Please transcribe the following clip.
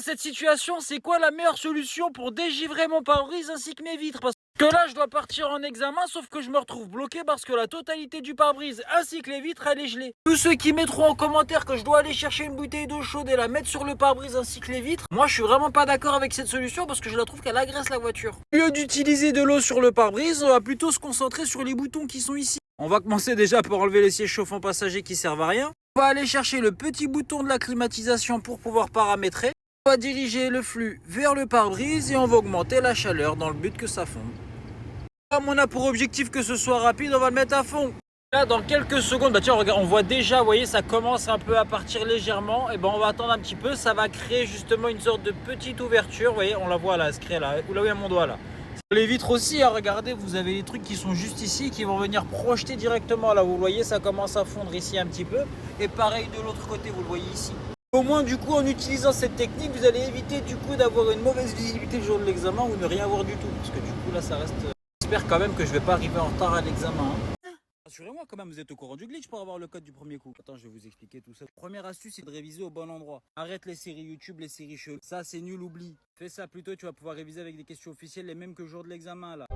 cette situation, c'est quoi la meilleure solution pour dégivrer mon pare-brise ainsi que mes vitres? Parce que là, je dois partir en examen, sauf que je me retrouve bloqué parce que la totalité du pare-brise ainsi que les vitres, elle est gelée. Tous ceux qui mettront en commentaire que je dois aller chercher une bouteille d'eau chaude et la mettre sur le pare-brise ainsi que les vitres, moi je suis vraiment pas d'accord avec cette solution parce que je la trouve qu'elle agresse la voiture. Au lieu d'utiliser de l'eau sur le pare-brise, on va plutôt se concentrer sur les boutons qui sont ici. On va commencer déjà par enlever les sièges chauffants passagers qui servent à rien. On va aller chercher le petit bouton de la climatisation pour pouvoir paramétrer. On va diriger le flux vers le pare-brise et on va augmenter la chaleur dans le but que ça fonde. Comme on a pour objectif que ce soit rapide, on va le mettre à fond. Là, dans quelques secondes, tiens, regarde, on voit déjà, vous voyez, ça commence un peu à partir légèrement. Et on va attendre un petit peu, ça va créer justement une sorte de petite ouverture. Vous voyez, on la voit là, elle se crée là, là où il y a mon doigt là. Les vitres aussi, regardez, vous avez les trucs qui sont juste ici, qui vont venir projeter directement là. Vous voyez, ça commence à fondre ici un petit peu. Et pareil de l'autre côté, vous le voyez ici. Au moins, du coup, en utilisant cette technique, vous allez éviter du coup d'avoir une mauvaise visibilité le jour de l'examen ou ne rien voir du tout. Parce que du coup, là, ça reste... J'espère quand même que je vais pas arriver en retard à l'examen. Rassurez-moi quand même, vous êtes au courant du glitch pour avoir le code du premier coup. Attends, je vais vous expliquer tout ça. Première astuce, c'est de réviser au bon endroit. Arrête les séries YouTube, les séries cheloues. Ça, c'est nul, oublie. Fais ça plutôt, tu vas pouvoir réviser avec des questions officielles, les mêmes que le jour de l'examen là.